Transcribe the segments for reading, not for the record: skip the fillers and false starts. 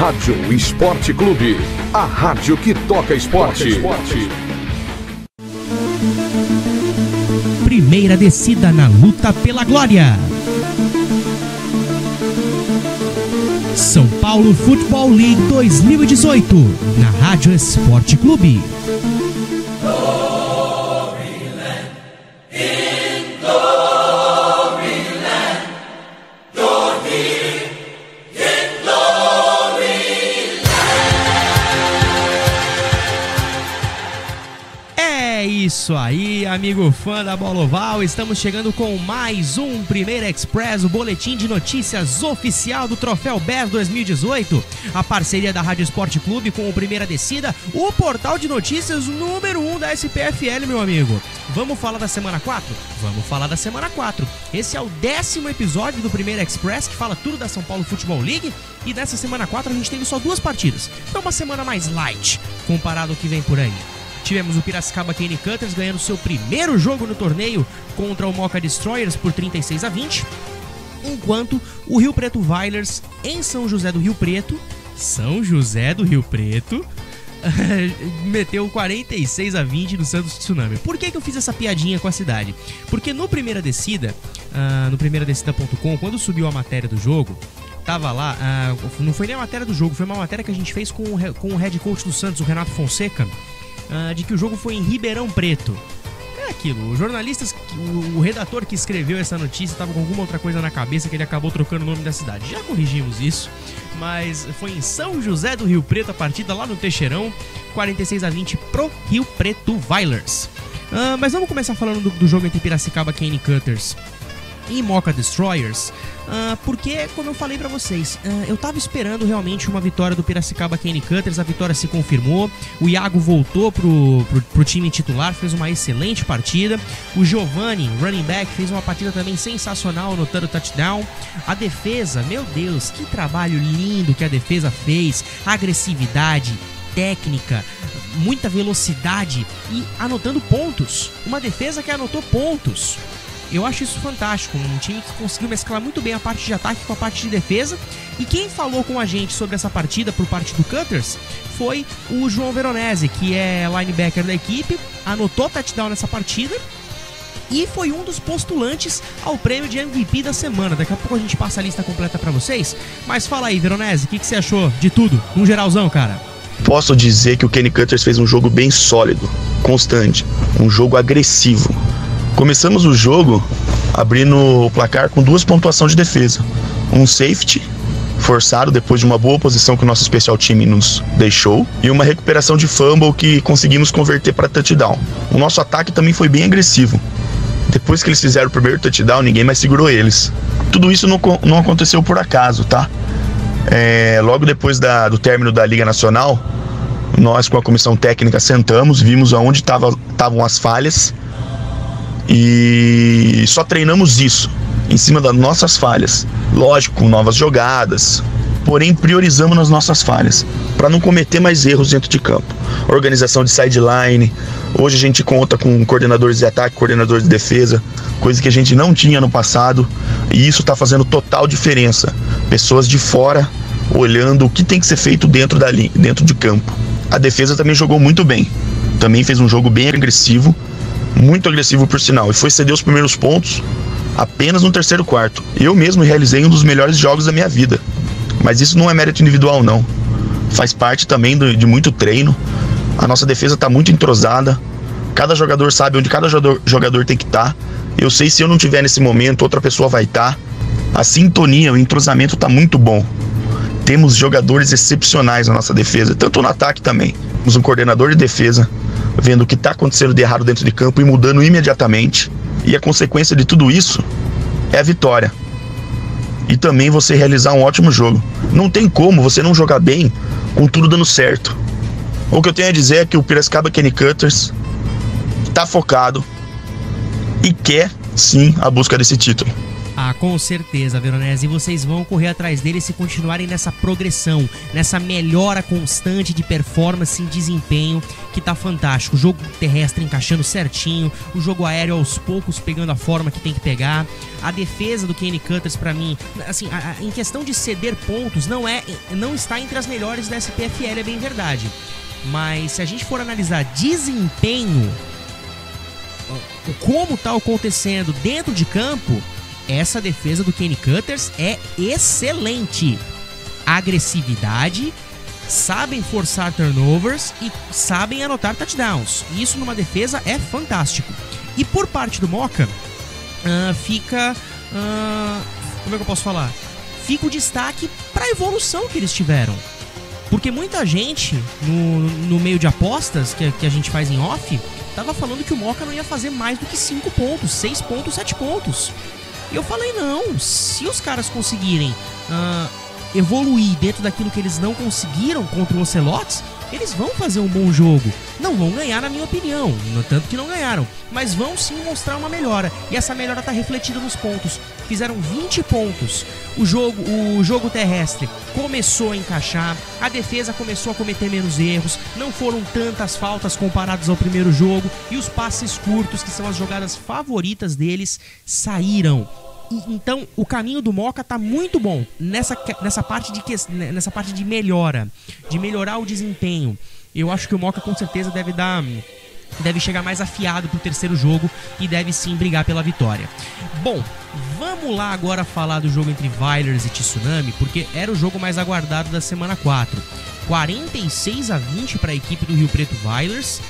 Rádio Esporte Clube, a rádio que toca esporte. Primeira descida na luta pela glória. São Paulo Futebol League 2018, na Rádio Esporte Clube. Isso aí, amigo fã da Bola Oval, estamos chegando com mais um Primeira Express, o boletim de notícias oficial do Troféu BES 2018, a parceria da Rádio Esporte Clube com o Primeira Descida, o portal de notícias número 1 da SPFL, meu amigo. Vamos falar da semana 4? Vamos falar da semana 4. Esse é o 10º episódio do Primeira Express, que fala tudo da São Paulo Futebol League, e nessa semana 4 a gente teve só 2 partidas, então uma semana mais light, comparado ao que vem por aí. Tivemos o Piracicaba Cane Cutters ganhando seu primeiro jogo no torneio contra o Moca Destroyers por 36-20, enquanto o Rio Preto Vailers em São José do Rio Preto, meteu 46-20 no Santos Tsunami. Por que eu fiz essa piadinha com a cidade? Porque no Primeira Descida, no primeira-descida.com, quando subiu a matéria do jogo, tava lá, não foi nem a matéria do jogo, foi uma matéria que a gente fez com o head coach do Santos, o Renato Fonseca, de que o jogo foi em Ribeirão Preto. É aquilo, os jornalistas, o redator que escreveu essa notícia estava com alguma outra coisa na cabeça que ele acabou trocando o nome da cidade. Já corrigimos isso, mas foi em São José do Rio Preto a partida lá no Teixeirão, 46-20 pro Rio Preto Vailers. Mas vamos começar falando do jogo entre Piracicaba Cane Cutters e Moca Destroyers, porque, como eu falei pra vocês, eu tava esperando realmente uma vitória do Piracicaba Cane Cutters. A vitória se confirmou, o Iago voltou pro time titular, fez uma excelente partida. O Giovanni, running back, fez uma partida também sensacional, anotando touchdown. A defesa, meu Deus, que trabalho lindo que a defesa fez, agressividade, técnica, muita velocidade e anotando pontos. Uma defesa que anotou pontos. Eu acho isso fantástico, um time que conseguiu mesclar muito bem a parte de ataque com a parte de defesa. E quem falou com a gente sobre essa partida por parte do Cutters foi o João Veronese, que é linebacker da equipe, anotou touchdown nessa partida e foi um dos postulantes ao prêmio de MVP da semana. Daqui a pouco a gente passa a lista completa pra vocês, mas fala aí, Veronese, o que você achou de tudo, num geralzão, cara? Posso dizer que o Cane Cutters fez um jogo bem sólido, constante, um jogo agressivo. Começamos o jogo abrindo o placar com 2 pontuações de defesa. Um safety forçado depois de uma boa posição que o nosso special team nos deixou e uma recuperação de fumble que conseguimos converter para touchdown. O nosso ataque também foi bem agressivo. Depois que eles fizeram o primeiro touchdown, ninguém mais segurou eles. Tudo isso não aconteceu por acaso, tá? Logo depois do término da Liga Nacional, nós com a comissão técnica sentamos, vimos aonde estavam as falhas e só treinamos isso, em cima das nossas falhas. Lógico, com novas jogadas, porém priorizamos nas nossas falhas, para não cometer mais erros dentro de campo. Organização de sideline, hoje a gente conta com coordenadores de ataque, coordenadores de defesa, coisa que a gente não tinha no passado, e isso está fazendo total diferença. Pessoas de fora olhando o que tem que ser feito dentro de campo. A defesa também jogou muito bem, também fez um jogo bem agressivo, muito agressivo por sinal, e foi ceder os primeiros pontos apenas no terceiro quarto. Eu mesmo realizei um dos melhores jogos da minha vida, mas isso não é mérito individual não, faz parte também de muito treino. A nossa defesa está muito entrosada, cada jogador sabe onde cada jogador tem que estar. Eu sei, se eu não estiver nesse momento, outra pessoa vai estar. A sintonia, o entrosamento está muito bom. Temos jogadores excepcionais na nossa defesa, tanto no ataque também. Temos um coordenador de defesa vendo o que está acontecendo de errado dentro de campo e mudando imediatamente. E a consequência de tudo isso é a vitória. E também você realizar um ótimo jogo. Não tem como você não jogar bem com tudo dando certo. O que eu tenho a dizer é que o Piracicaba Cane Cutters está focado e quer sim a busca desse título. Ah, com certeza, Veronese. E vocês vão correr atrás dele se continuarem nessa progressão, nessa melhora constante de performance e desempenho, que tá fantástico. O jogo terrestre encaixando certinho, o jogo aéreo aos poucos pegando a forma que tem que pegar. A defesa do Kenny Cutters, pra mim, assim, em questão de ceder pontos, não está entre as melhores da SPFL, é bem verdade. Mas se a gente for analisar desempenho, como tá acontecendo dentro de campo, essa defesa do Kenny Cutters é excelente. Agressividade, sabem forçar turnovers e sabem anotar touchdowns. Isso numa defesa é fantástico. E por parte do Mocha, fica... como é que eu posso falar? Fica o destaque para a evolução que eles tiveram. Porque muita gente, no meio de apostas que a gente faz em off, tava falando que o Mocha não ia fazer mais do que 5 pontos, 6 pontos, 7 pontos. E eu falei, não, se os caras conseguirem evoluir dentro daquilo que eles não conseguiram contra o Ocelotes, eles vão fazer um bom jogo. Não vão ganhar, na minha opinião, no tanto que não ganharam, mas vão sim mostrar uma melhora. E essa melhora tá refletida nos pontos. Fizeram 20 pontos. O jogo terrestre começou a encaixar, a defesa começou a cometer menos erros, não foram tantas faltas comparadas ao primeiro jogo, e os passes curtos, que são as jogadas favoritas deles, saíram. Então o caminho do Mocha tá muito bom nessa parte de melhora, de melhorar o desempenho. Eu acho que o Mocha com certeza deve chegar mais afiado pro terceiro jogo e deve sim brigar pela vitória. Bom, vamos lá agora falar do jogo entre Vailers e Tsunami, porque era o jogo mais aguardado da semana 4. 46-20 para a equipe do Rio Preto Vailers,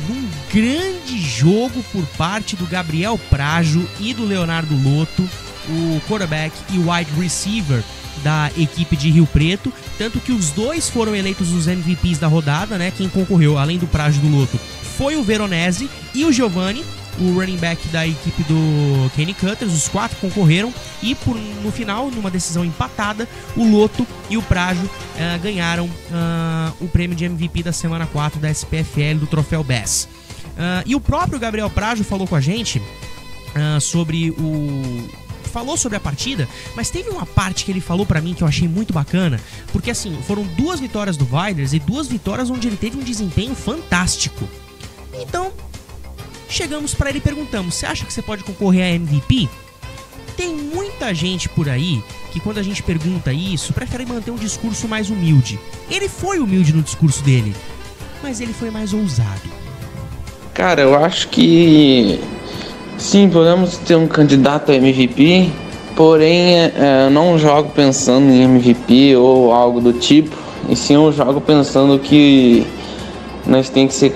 num grande jogo por parte do Gabriel Prajo e do Leonardo Lotto, o quarterback e wide receiver da equipe de Rio Preto, tanto que os dois foram eleitos os MVPs da rodada, né? Quem concorreu, além do Prajo e do Lotto, foi o Veronese e o Giovanni, o running back da equipe do Kenny Cutters. Os 4 concorreram e no final, numa decisão empatada, o Lotto e o Prajo ganharam o prêmio de MVP da semana 4 da SPFL, do Troféu Bass. E o próprio Gabriel Prajo falou com a gente falou sobre a partida, mas teve uma parte que ele falou pra mim que eu achei muito bacana, porque assim, foram 2 vitórias do Vailers e 2 vitórias onde ele teve um desempenho fantástico. Então, chegamos pra ele e perguntamos: você acha que você pode concorrer a MVP? Tem muita gente por aí que, quando a gente pergunta isso, prefere manter um discurso mais humilde. Ele foi humilde no discurso dele, mas ele foi mais ousado. Cara, eu acho que sim, podemos ter um candidato a MVP, porém eu não jogo pensando em MVP ou algo do tipo, e sim eu jogo pensando que nós temos que ser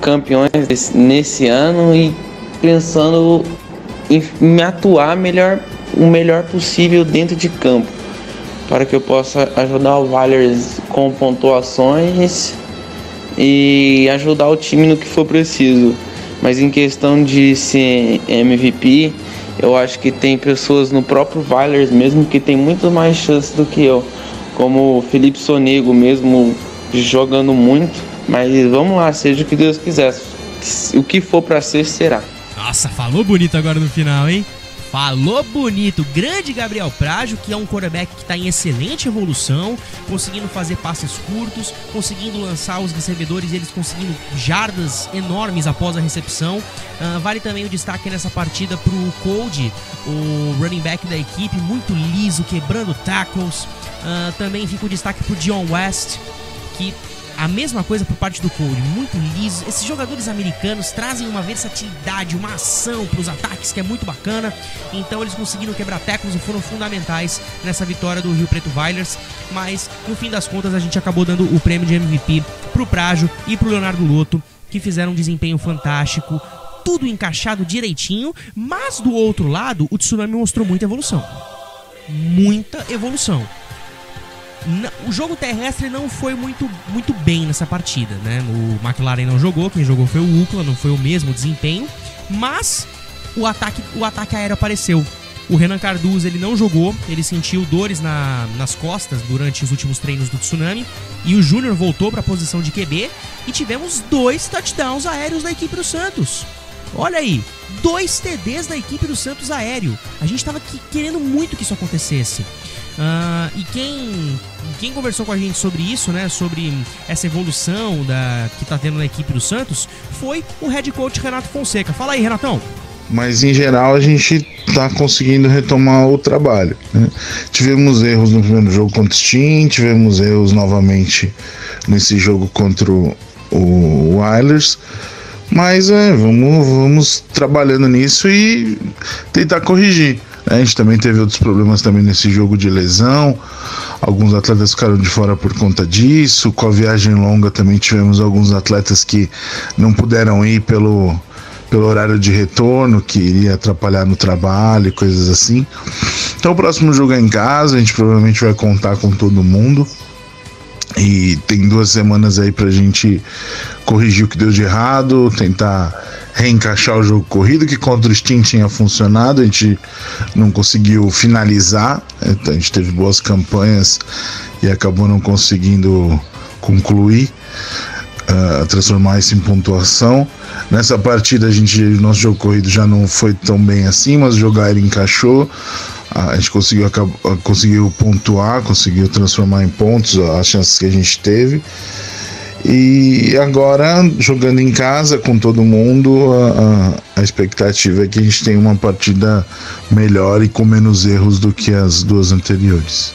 campeões nesse ano, e pensando em me atuar o melhor possível dentro de campo, para que eu possa ajudar o Vailers com pontuações e ajudar o time no que for preciso. Mas em questão de ser MVP, eu acho que tem pessoas no próprio Vailers mesmo que tem muito mais chance do que eu, como o Felipe Sonego mesmo, jogando muito. Mas vamos lá, seja o que Deus quiser, o que for pra ser, será. Nossa, falou bonito agora no final, hein? Falou bonito. Grande Gabriel Prajo, que é um quarterback que está em excelente evolução, conseguindo fazer passes curtos, conseguindo lançar os recebedores e eles conseguindo jardas enormes após a recepção. Vale também o destaque nessa partida pro Cody, o running back da equipe, muito liso, quebrando tackles. Também fica o destaque pro Dion West, que a mesma coisa por parte do Cody, muito liso. Esses jogadores americanos trazem uma versatilidade, uma ação para os ataques que é muito bacana. Então eles conseguiram quebrar tackles e foram fundamentais nessa vitória do Rio Preto Vailers. Mas no fim das contas a gente acabou dando o prêmio de MVP pro Prajo e pro Leonardo Lotto, que fizeram um desempenho fantástico, tudo encaixado direitinho. Mas do outro lado, o Tsunami mostrou muita evolução. Muita evolução. O jogo terrestre não foi muito bem nessa partida, né? O McLaren não jogou, quem jogou foi o Ucla, não foi o mesmo desempenho, mas o ataque aéreo apareceu. O Renan Cardoso, ele não jogou, ele sentiu dores nas costas durante os últimos treinos do Tsunami, e o Júnior voltou para a posição de QB, e tivemos 2 touchdowns aéreos da equipe do Santos. Olha aí, 2 TDs da equipe do Santos aéreo. A gente tava querendo muito que isso acontecesse. E quem conversou com a gente sobre isso, né, sobre essa evolução que tá tendo na equipe do Santos, foi o head coach Renato Fonseca. Fala aí, Renatão. Mas em geral a gente tá conseguindo retomar o trabalho, né? Tivemos erros no primeiro jogo contra o Steam, tivemos erros novamente nesse jogo contra o Oilers, mas vamos trabalhando nisso e tentar corrigir. A gente também teve outros problemas também nesse jogo de lesão, alguns atletas ficaram de fora por conta disso. Com a viagem longa também tivemos alguns atletas que não puderam ir pelo horário de retorno, que iria atrapalhar no trabalho e coisas assim. Então o próximo jogo é em casa, a gente provavelmente vai contar com todo mundo. E tem 2 semanas aí pra gente corrigir o que deu de errado, tentar reencaixar o jogo corrido, que contra o Steam tinha funcionado, a gente não conseguiu finalizar, a gente teve boas campanhas e acabou não conseguindo concluir, transformar isso em pontuação. Nessa partida nosso jogo corrido já não foi tão bem assim, mas o jogo aéreo encaixou. A gente conseguiu pontuar, conseguiu transformar em pontos as chances que a gente teve. E agora, jogando em casa com todo mundo, a expectativa é que a gente tenha uma partida melhor e com menos erros do que as 2 anteriores.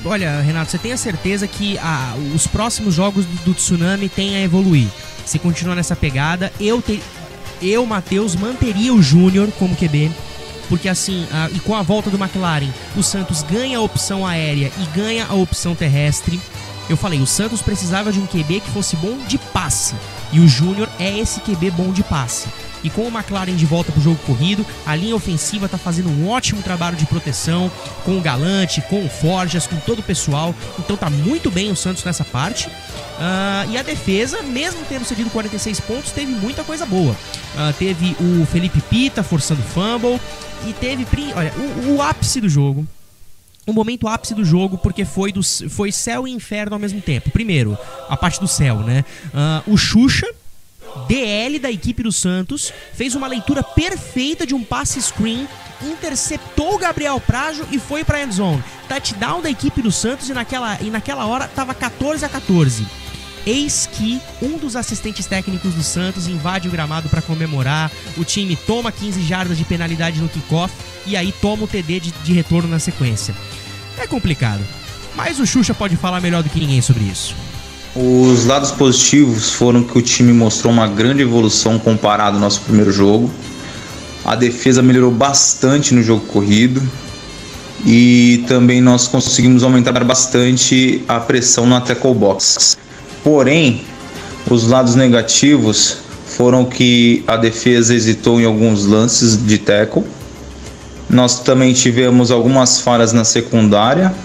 Olha, Renato, você tem a certeza que os próximos jogos do Tsunami têm a evoluir? Se continuar nessa pegada, eu Matheus, manteria o Júnior como QB. Porque assim, e com a volta do McLaren, o Santos ganha a opção aérea e ganha a opção terrestre. Eu falei, o Santos precisava de um QB que fosse bom de passe, e o Júnior é esse QB bom de passe. E com o McLaren de volta pro jogo corrido, a linha ofensiva tá fazendo um ótimo trabalho de proteção, com o Galante, com o Forjas, com todo o pessoal. Então tá muito bem o Santos nessa parte. E a defesa, mesmo tendo cedido 46 pontos, teve muita coisa boa. Teve o Felipe Pita forçando fumble, e teve, olha, o ápice do jogo. O momento ápice do jogo, porque foi céu e inferno ao mesmo tempo. Primeiro, a parte do céu, né? O Xuxa, DL da equipe do Santos, fez uma leitura perfeita de um passe screen, interceptou o Gabriel Prajo e foi pra endzone. Touchdown da equipe do Santos, e naquela hora tava 14-14. Eis que um dos assistentes técnicos do Santos invade o gramado para comemorar, o time toma 15 jardas de penalidade no kickoff e aí toma o TD de retorno na sequência. É complicado, mas o Xuxa pode falar melhor do que ninguém sobre isso. Os lados positivos foram que o time mostrou uma grande evolução comparado ao nosso primeiro jogo. A defesa melhorou bastante no jogo corrido e também nós conseguimos aumentar bastante a pressão na tackle box. Porém, os lados negativos foram que a defesa hesitou em alguns lances de tackle. Nós também tivemos algumas falhas na secundária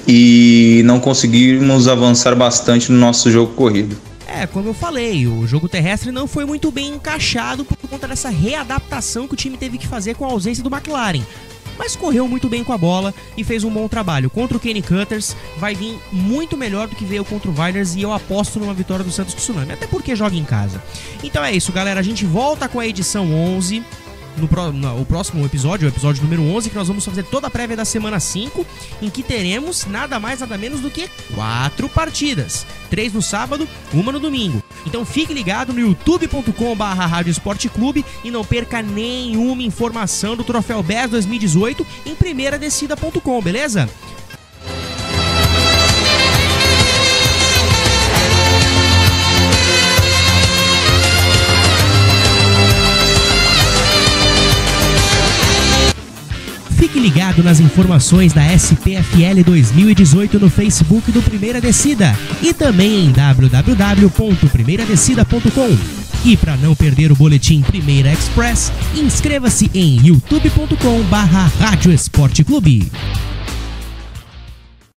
e não conseguimos avançar bastante no nosso jogo corrido. Como eu falei, o jogo terrestre não foi muito bem encaixado por conta dessa readaptação que o time teve que fazer com a ausência do McLaren. Mas correu muito bem com a bola e fez um bom trabalho. Contra o Kenny Cutters vai vir muito melhor do que veio contra o Viners, e eu aposto numa vitória do Santos Tsunami, até porque joga em casa. Então é isso, galera, a gente volta com a edição 11 o próximo episódio, o episódio número 11, que nós vamos fazer toda a prévia da semana 5, em que teremos nada mais, nada menos do que 4 partidas, 3 no sábado, 1 no domingo. Então fique ligado no youtube.com/Rádio Esporte Clube e não perca nenhuma informação do Troféu BES 2018 em primeiradescida.com, beleza? Fique ligado nas informações da SPFL 2018 no Facebook do Primeira Descida e também em www.primeiradescida.com. E para não perder o boletim Primeira Express, inscreva-se em youtube.com/Rádio Esporte Clube.